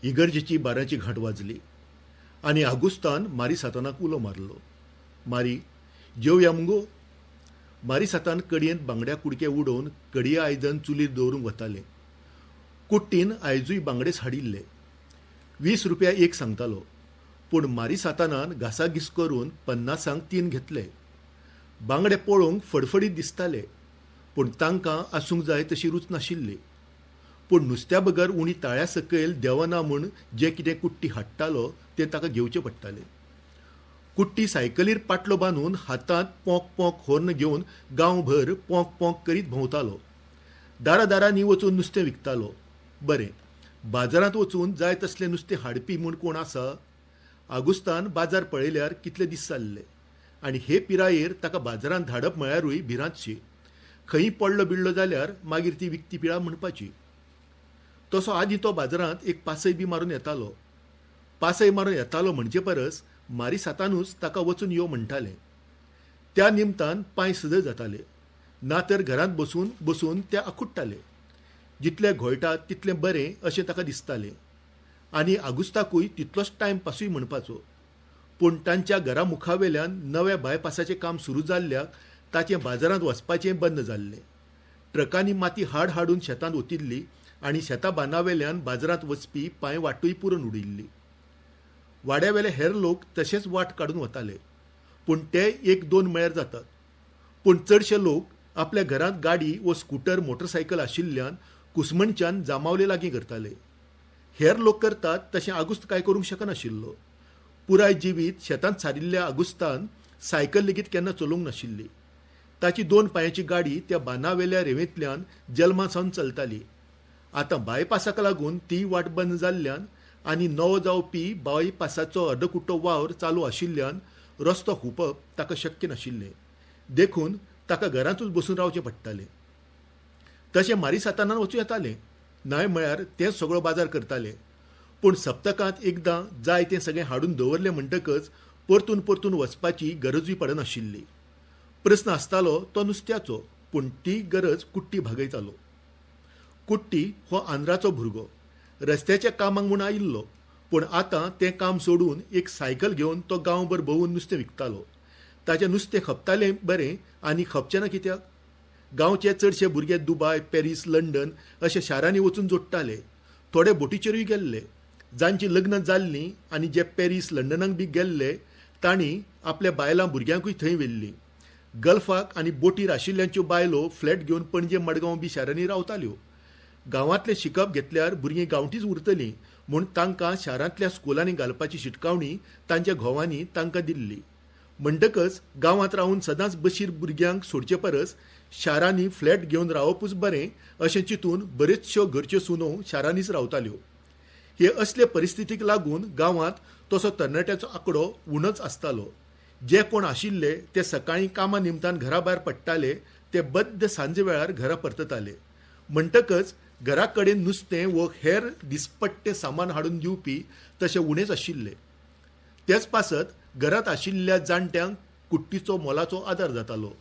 इगर्जेची 12ची घंट वाजली आणि आगुस्तान मारी सातानाक उलो मारलो. मारी, जेवया मुगो. मारी सातान कडयेंत बांगड्या कुडके उडोवन कडया आयदन चुलीर दवरूंक वताले. कुट्टीन आयजूय बांगडेच हाडिल्ले. 20 रुपया एक सांगतालो. पूण मारी सातानान घासाघीस करून 50क 3 घेतले. बांगडे पळोवंक फडफडीत दिसताले, पूण तांकां आसूंक जाय तशी रूच नाशिल्ली. पूण नुस्त्या बगर उणी ताळ्या सकयल देवना म्हूण जे कितें कुट्टी हाडटालो तें ताका घेवचें पडटालें. कुट्टी सायकलीर पाटलो बांदून हातांत पोंक पोंक होर्न घेवन गांवभर पोंक पोंक करीत भोंवतालो. दारादारांनी वचून नुस्तें विकतालो. बरें, बाजारांत वचून जाय तसलें नुस्तें हाडपी म्हूण कोण आसा? आगुस्तान बाजार पळयल्यार कितले दीस जाल्ले आनी हे पिरायेर ताका बाजारांत धाडप म्हळ्यारूय भिरांतशी. खंय पडलो बिडलो जाल्यार मागीर ती विकती पिळा म्हणपाची. तसो आदीं तो बाजारांत एक पासय बी मारून येतालो. पासय मारून येतालो म्हणजे परस मारी सातानूच ताका वचून यो म्हणटाले. त्या निमतान पांय सदळ जाताले, ना तर घरांत बसून बसून ते आखुट्टाले. जितले घोळटात तितलें बरें अशें ताका दिसतालें. आनी आगुस्ताकूय तितलोच टायमपासूय म्हणपाचो. पूण तांच्या घरा मुखावेल्यान नव्या बायपासाचें काम सुरू जाल्ल्याक ताचें बाजारांत वचपाचें बंद जाल्लें. ट्रकांनी माती हाडून शेतांत ओतिल्ली आनी शेतां बांदावेल्यान बाजारांत वचपी पांय वाटूय पुरून उडिल्ली. वाड्यावेले हेर लोक तशेंच वाट काडून वताले, पूण ते 1-2 मेळ्यार जातात. पूण चडशे लोक आपल्या घरांत गाडी वा स्कूटर मोटरसायकल आशिल्ल्यान कुसमणच्यान जामावले लागीं करताले. हेर लोक करतात तशें आगुस्त काय करूंक शकनाशिल्लो. पुराय जिवीत शेतांत सारिल्ल्या आगुस्तान सायकल लेगीत केन्ना चलोवंक नाशिल्ली. ताची 2 पांयाची गाडी त्या बांदावेल्या रेंवेंतल्यान जल्मासावन चलताली. आतां बायपासाक लागून ती वाट बंद जाल्ल्यान आनी नवो जावपी बायपासाचो अर्दकुट्टो वावर चालू आशिल्ल्यान रस्तो हुंपप ताका शक्य नाशिल्लें. देखून ताका घरांतूच बसून रावचें पडटालें. तशें मारी सातानान वचूं येतालें. न्हय म्हळ्यार तेंच सगळो बाजार करताले. पूण सप्तकांत एकदां जाय तें सगळें हाडून दवरलें म्हणटकच परतून परतून वचपाची गरजूय पडनाशिल्ली. प्रस्न आसतालो तो नुस्त्याचो, पूण ती गरज कुट्टी भागयतालो. कुट्टी हो आंध्राचो भुरगो. रस्त्याच्या कामाक म्हूण आयिल्लो, पूण आतां तें काम सोडून एक सायकल घेवन तो गांवभर भोंवून नुस्तें विकतालो. ताचें नुस्तें खपतालें बरें आनी खपचें ना कित्याक? गांवचे चडशे भुरगे दुबाय, पॅरीस, लंडन अशा शारांनी वचून जोडटाले. थोडे बोटीचेरूय गेल्ले. जांचीं लग्न जाल्लीं आनी जे पॅरीस, लंडनाक बी गेल्ले तांणी आपल्या बायलां भुरग्यांकूय थंय व्हेल्लीं. गल्फाक आनी बोटीर आशिल्ल्यांच्यो बायलो फ्लॅट घेवन पणजे, मडगांव बी शारांनी रावताल्यो. गांवांतलें शिकप घेतल्यार भुरगीं गांवठीच उरतलीं म्हूण तांकां शारांतल्या स्कुलांनी घालपाची शिटकावणी तांच्या घोवांनी तांकां दिल्ली. म्हणटकच गांवांत रावून सदांच बशीर भुरग्यांक सोडचे परस शारांनी फ्लॅट घेवन रावपूच बरें अशें चिंतून बरेचश्यो घरच्यो सुनो शारांनीच रावताल्यो. हे असले परिस्थितीक लागून गांवांत तसो तरणाट्याचो आंकडो उणोच आसतालो. जे कोण आशिल्ले ते सकाळीं कामा निमतान घरा भायर पडटाले ते बद्द सांजे वेळार घरा परतताले. म्हणटकच घरा कडेन नुस्तें वो हेर दिसपट्टे सामान हाडून दिवपी तशें उणेच आशिल्ले. तेच पासत घरांत आशिल्ल्या जाणट्यांक कुट्टीचो मोलाचो आदार जातालो.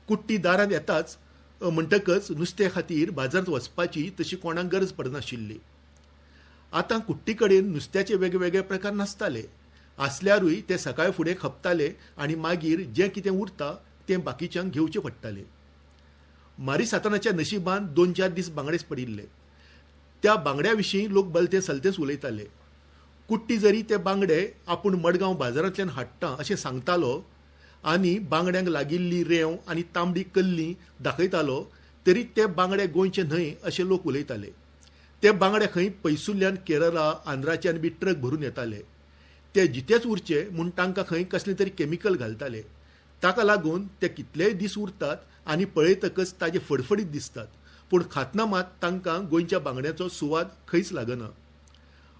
कुट्टी दारांत येताच म्हणटकच नुस्त्या खातीर बाजारांत वचपाची तशी कोणाक गरज पडनाशिल्ली. आतां कुट्टी कडेन नुस्त्याचे वेगवेगळे प्रकार नासताले. आसल्यारूय ते सकाळ फुडें खपताले आनी मागीर जें कितें उरता तें बाकीच्यांक घेवचें पडटालें. मारी सातानाच्या नशिबान 2-4 दीस बांगडेच पडिल्ले. त्या बांगड्या विशीं लोक भलते सलतेच उलयताले. कुट्टी जरी ते बांगडे आपूण मडगांव बाजारांतल्यान हाडटा अशें सांगतालो आनी बांगड्यांक लागिल्ली रेंव आनी तांबडी कल्ली दाखयतालो तरी ते बांगडे गोंयचे न्हय अशें लोक उलयताले. ते बांगडे खंय पयसुल्ल्यान केरळा, आंध्राच्यान बी ट्रक भरून येताले. ते जितेच उरचे म्हूण तांकां खंय कसलें तरी केमिकल घालताले. ताका लागून ते कितलेय दीस उरतात आनी पळयतकच ताजे फडफडीत दिसतात. पूण खातना मात तांकां गोंयच्या बांगड्याचो सुवाद खंयच लागना.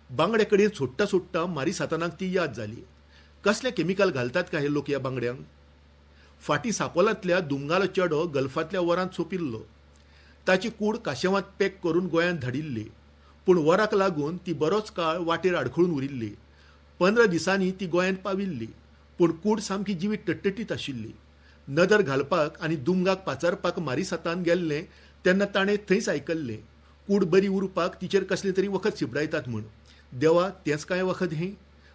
बांगडे कडेन सोडटा सोडटा मारी सातानाक ती याद जाली. कसलें केमिकल घालतात काय हे लोक ह्या बांगड्यांक? फाटीं सांपोलांतल्या दुमगालो चेडो गल्फांतल्या वरांत सोंपिल्लो. ताची कूड काशेवांत पॅक करून गोंयांत धाडिल्ली. पूण वराक लागून ती बरोच काळ वाटेर आडखळून उरिल्ली. 15 दिसांनी ती गोंयांत पाविल्ली. पूण कूड सामकी जिवीत टटटटीत आशिल्ली. नदर घालपाक आनी दुमगाक पाचारपाक मारी सातान गेल्ले तेन्ना ताणें थंयच आयकल्लें कूड बरी उरपाक तिचेर कसलें तरी वखद शिपडायतात म्हूण. देवा तेंच काय वखद हें?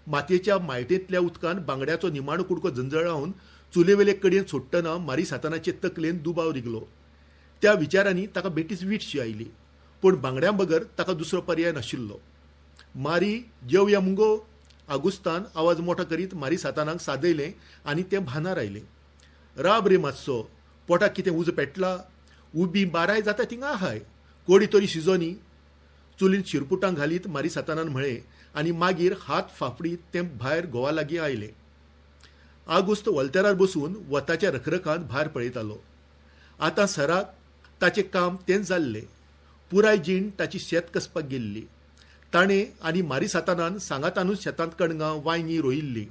मातयेच्या मायटेंतल्या उदकान बांगड्याचो निमाणो कुडको जंजळावन चुलेवेले कडेन सोडटना मारी सातानाचे तकलेन दुबाव रिगलो. त्या विचारांनी ताका बेठीच वीटशी आयली. पूण बांगड्यां बगर ताका दुसरो पर्याय नाशिल्लो. मारी जेवया मुंगो. आगुस्तान आवाज मोठो करीत मारी सातानाक सादयलें आनी तें भानार आयलें. राब रे मातसो, पोटाक कितें उज पेटला? उबी बाराय जाता थिंगा आहाय. कोडी तरी शिजोनी. चुलींत शिरपुटां घालीत मारी सातानान म्हळें आनी मागीर हात फाफडीत तें भायर घोवा लागीं आयलें. आगुस्त वॉल्तेरार बसून वताच्या रखरखांत भायर पळयतालो. आतां सराक ताचें काम तेंच जाल्लें. पुराय जीण ताची शेत कसपाक गेल्ली. ताणें आनी मारी सातानान सांगातानूच शेतांत कणगां वांयगीं रोयिल्लीं.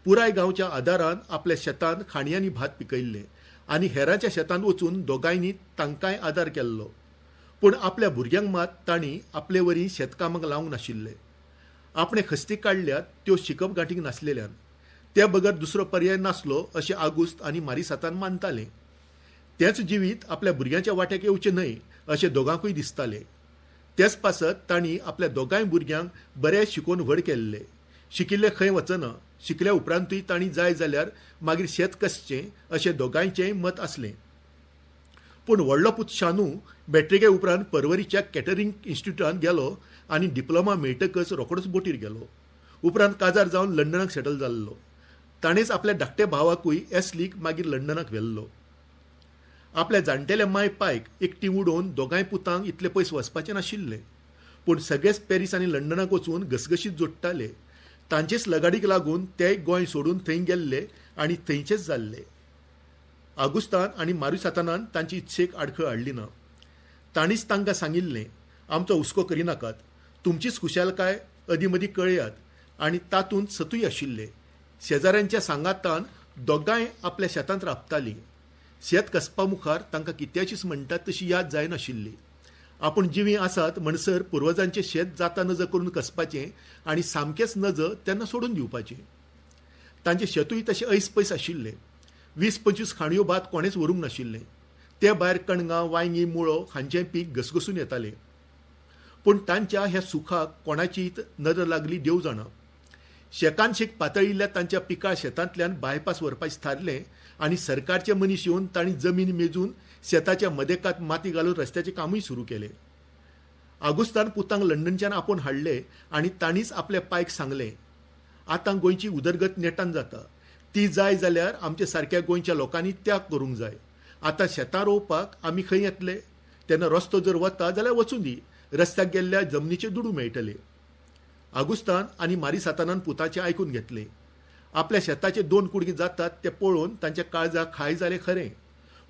पुराय गांवच्या आदारान आपल्या शेतांत खाणयांनी भात पिकयल्लें आनी हेरांच्या शेतांत वचून दोगांयनी तांकांय आदार केल्लो. पूण आपल्या भुरग्यांक मात तांणी आपले वरी शेतकामाक लावंक नाशिल्ले. आपणे खस्ती काडल्यात त्यो शिकप गांठीक नासलेल्यान. ते बगर दुसरो पर्याय नासलो अशें आगुस्त आनी मारी सातान मानताले. तेंच जिवीत आपल्या भुरग्यांच्या वाट्याक येवचें न्हय अशें दोगांकूय दिसतालें. तेच पासत तांणी आपल्या दोगांय भुरग्यांक बरें शिकोवन व्हड केल्ले. शिकिल्ले खंय वचना. शिकल्या उपरांतूय तांणी जाय जाल्यार मागीर शेत कसचें अशें दोगांयचेंय मत आसलें. पूण व्हडलो पूत शानू मॅट्रिके उपरांत पर्वरीच्या कॅटरिंग इन्स्टिट्यूटांत गेलो आनी डिप्लोमा मेळटकच रोखडोच बोटीर गेलो. उपरांत काजार जावन लंडनाक सेटल जाल्लो. ताणेंच आपल्या धाकट्या भावाकूय एसलीक मागीर लंडनाक व्हेल्लो. आपल्या जाणटेल्या माय पायक एकटी उडोवन दोगांय पुतांक इतले पयस वचपाचें नाशिल्लें. पूण सगळेच पॅरीस आनी लंडनाक वचून घसघशीत जोडटाले. तांचेच लगाडीक लागून ते गोंय सोडून थंय गेल्ले आनी थंयचेच जाल्ले. आगुस्तान आनी मारी सातानान तांची इत्सेक आडखळ हाडली ना. तांणीच तांकां सांगिल्लें, आमचो हुस्को करिनाकात. तुमचीच खुशालकाय अदीं कळयात. आनी तातूंत सतूय आशिल्ले. शेजाऱ्यांच्या सांगातान दोगांय आपल्या शेतांत राबतालीं. शेत कसपा मुखार तांकां कित्याचीच म्हणटात तशी याद जायनाशिल्ली. आपूण जिवी आसात म्हणसर पुर्वजांचें शेत जाता नज करून कसपाचें आनी सामकेंच नज तेन्ना सोडून दिवपाचें. तांचें शेतूय तशें ऐस पयस आशिल्लें. 20-25 खाणयो भात कोणेच व्हरूंक नाशिल्लें. ते भायर कणगां, वांयगीं, मुळो हांचें पीक घसघसून येतालें. पूण तांच्या ह्या सुखाक कोणाचीच नदर लागली देव जाणा. शेकानशेक पातळिल्ल्या तांच्या पिकाळ शेतांतल्यान बायपास व्हरपाचें थारलें आनी सरकारचे मनीस येवन तांणी जमीन मेजून शेताच्या मदेकात माती घालून रस्त्याचें कामूय सुरू केलें. आगुस्तान पुतांक लंडनच्यान आपोवन हाडले आनी तांणीच आपल्या पायक सांगलें, आतां गोंयची उदरगत नेटान जाता. ती जाय जाल्यार आमच्या सारक्या गोंयच्या लोकांनी त्याग करूंक जाय. आतां शेतां रोवपाक आमी खंय येतले? तेन्ना रस्तो जर वता जाल्यार वचूं दी. रस्त्याक गेल्ल्या जमनीचे दुडू मेळटले. आगुस्तान आनी मारी सातानान पुताचें आयकून घेतलें. आपल्या शेताचे 2 कुडके जातात तें पळोवन तांच्या काळजाक खाय जालें खरें.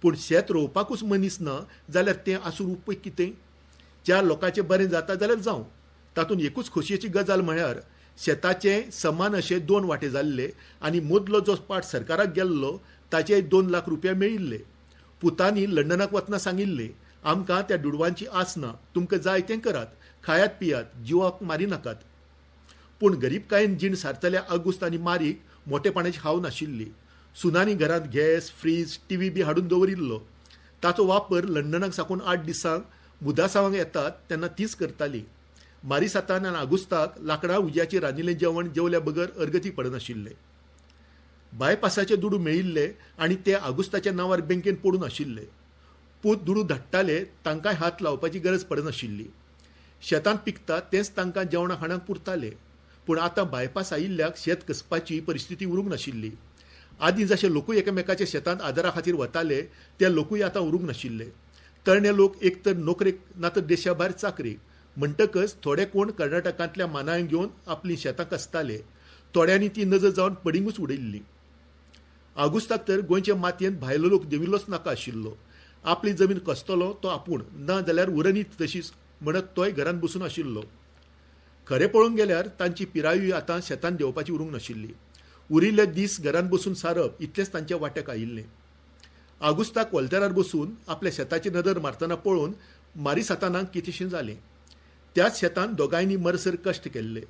पूण शेत रोवपाकूच मनीस ना जाल्यार तें आसून उपेग कितें? 4 लोकांचें बरें जाता जाल्यार जावं. तातूंत एकूच खोशयेची गजाल म्हळ्यार शेताचे समान अशे 2 वांटे जाल्ले आनी मदलो जो पाट सरकाराक गेल्लो ताचे 2 लाख रुपया मेळिल्ले. पुतांनी लंडनाक वतना सांगिल्लें, आमकां त्या दुडवांची आस ना. तुमकां जाय तें करात. खायात पियात. जिवाक मारिनाकात. पूण गरीबकायेन जीण सारतल्या आगुस्त आनी मारीक मोठेपणाची हाव नाशिल्ली. सुनांनी घरांत गॅस, फ्रीज, टीव्ही बी हाडून दवरिल्लो. ताचो वापर लंडनाक साकून 8 दिसांक मुदासावांक येतात तेन्ना तीच करताली. मारी सातान आनी आगुस्ताक लांकडां उज्याचेर रांदिल्लें जेवण जेवल्या बगर अर्गती पडनाशिल्लें. बायपासाचे दुडू मेळिल्ले आनी ते आगुस्ताच्या नांवार बँकेन पडून आशिल्ले. पूत दुडू धाडटाले तांकांय हात लावपाची गरज पडनाशिल्ली. शेतांत पिकता तेंच तांकां जेवणा खाणाक पुरतालें. पूण आतां बायपास आयिल्ल्याक शेत कसपाची परिस्थिती उरूंक नाशिल्ली. आदीं जशे लोकूय एकामेकाच्या शेतांत आदारा खातीर वताले ते लोकूय आतां उरूंक नाशिल्ले. तरणे लोक एक तर नोकरेक ना तर देशा भायर चाकरेक. म्हणटकच थोडे कोण कर्नाटकांतल्या मानांक घेवन आपलीं शेतां कसताले. थोड्यांनी ती नजर जावन पडिंगूच उडयल्ली. आगुस्ताक तर गोंयचे मातयेंत भायलो लोक देविल्लोच नाका आशिल्लो. आपली जमीन कसतलो तो आपूण, ना जाल्यार उरनीत तशीच म्हणत तोय घरांत बसून आशिल्लो. खरें पळोवंक गेल्यार तांची पिरायूय आतां शेतांत देंवपाची उरूंक नाशिल्ली. उरिल्ले दीस घरांत बसून सारप इतलेंच तांच्या वाट्याक आयिल्लें. आगुस्ताक वॉल्तेरार बसून आपल्या शेताची नदर मारतना पळोवन मारी सातानाक कितेंशें जालें. त्याच शेतांत दोगांयनी मरसर कश्ट केल्ले.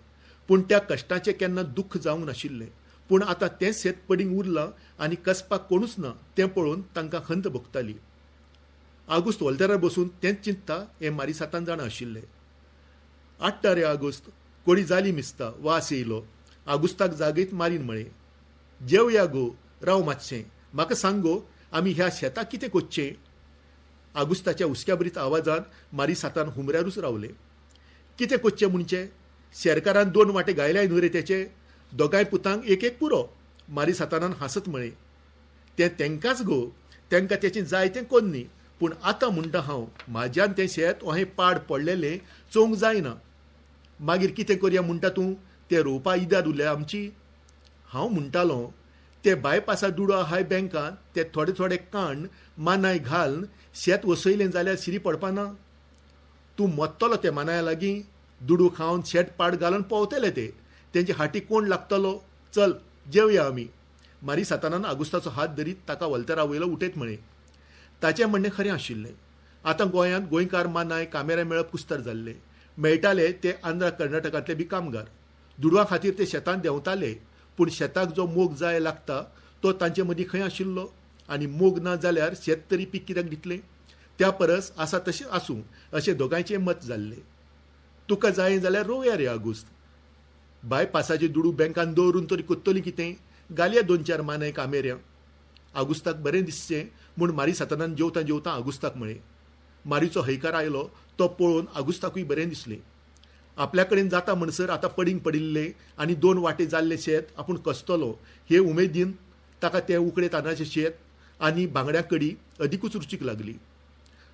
पूण त्या कश्टाचें केन्ना दुख्ख जावंक नाशिल्लें. पूण आतां तेंच शेत पडींग उरलां आनी कसपाक कोणूच ना तें पळोवन तांकां खंत भोगताली. आगुस्त वॉल्तेरार बसून तेंच चिंतता हें मारी सातान जाणा आशिल्लें. आडटा रे आगुस्त, कोणी जाली मिसता वास येयलो. आगुस्ताक जागयत मारीन म्हळें, जेवया गो, राव मातशें, म्हाका सांग गो, आमी ह्या शेताक कितें कोच्चें? आगुस्ताच्या हुस्क्याभरीत आवाजान मारी सातान हुमऱ्यारूच रावले. कितें कोच्चें म्हणचे? शेरकारान 2 वांटे गायल्याय न्हू रे तेचे, दोगांय पुतांक एक एक पुरो. मारी सातानान हांसत म्हळें, तें तेंकांच गो, तेंकां तेचें जाय तें कोन्नी, पूण आतां म्हणटा हांव, म्हाज्यान तें शेत अहें पाड पडलेलें चोवंक जायना. मागीर कितें करया म्हणटा तूं? तें रोवपा इदाद उरल्या आमची? हांव म्हणटालों, ते बायपासा दुडो आहाय बँकांत, ते थोडे थोडे काण मानाय घालन शेत वसयलें जाल्यार शिरी पडपाना? तूं मोत्तलो ते मानाया लागीं? दुडू खावन शेत पाड घालून पोवतले ते, तेंचे हाटी कोण लागतलो? चल जेवया आमी. मारी सातानान आगुस्ताचो हात धरीत ताका वलतरा वयलो उठयत म्हळें. ताचें म्हणणें खरें आशिल्लें. आतां गोंयांत गोंयकार मानाय कामेऱ्या मेळप कुस्तार जाल्ले. मेळटाले ते आंध्र कर्नाटकांतले बी कामगार. दुडवा खातीर ते शेतांत देंवताले, पूण शेताक जो मोग जाय लागता तो तांचे मदीं खंय आशिल्लो? आनी मोग ना जाल्यार शेत तरी पीक कित्याक दितलें? त्या परस आसा तशें आसूं अशें दोगांयचें मत जाल्लें. तुका जाय जाल्यार रोवया रे आगुस्त. बायपासाचें दुडू बँकान दवरून तरी कोत्तली कितें? घालया 2-4 मानाय कामेऱ्यां. आगुस्ताक बरें दिसचें म्हूण मारी सातानान जेवता जेवता आगुस्ताक म्हळें. मारीचो हयकार आयलो तो पळोवन आगुस्ताकूय बरें दिसलें. आपल्या कडेन जाता म्हणसर आतां पडींग पडिल्लें आनी 2 वांटे जाल्लें शेत आपूण कसतलो हे उमेदीन ताका तें उकडे तांदळाचें शेत आनी बांगड्या कडी अदिकूच रुचीक लागली.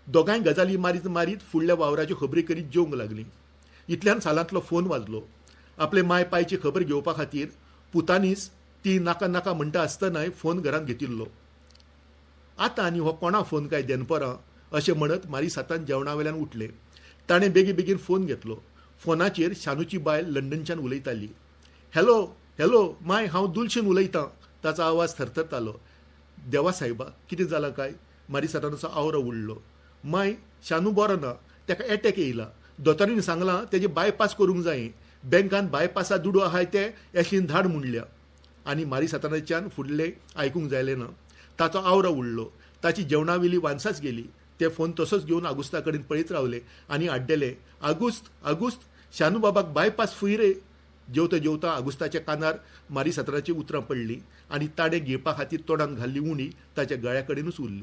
दोगांय गजाली मारीत मारीत फुडल्या वावराच्यो खबरी करीत जेवंक लागलीं. इतल्यान सालांतलो फोन वाजलो. आपले माय पायची खबर घेवपा खातीर पुतानीच ती नाका नाका म्हणटा आसतनाय फोन घरांत घेतिल्लो. आतां आनी हो कोणा फोन काय देनपरां अशें म्हणत मारी सातान जेवणावेल्यान उठले. ताणें बेगी बेगीन फोन घेतलो. फोनाचेर शानूची बायल लंडनच्यान उलयताली. हॅलो हॅलो माय, हांव दुलशीन उलयतां. ताचो आवाज थरथरतालो. देवा सायबा, कितें जालां काय? मारी सातानाचो आवरो उडलो. माय, शानू बरो ना, ताका एटॅक येयला. दोतोरान सांगलां तेजे बायपास करूंक जाय. बँकान बायपासा दुडू आहाय ते एशलीन धाड म्हणल्या. आनी मारी सातानाच्यान फुडलें आयकूंक जायलें ना. ताचो आवरो उडलो. ताची जेवणावेली वानसाच गेली. ते फोन तसोच घेवन आगुस्ता कडेन पळयत रावले आनी आड्डेले, आगुस्त आगुस्त, शानू बाबाक बायपास फुय रे. जेवता जेवता आगुस्ताच्या कानार मारी सातानाची उतरां पडलीं आनी ताडे गिळपा खातीर तोंडान घाल्ली उणी ताच्या गळ्या कडेनूच उरली.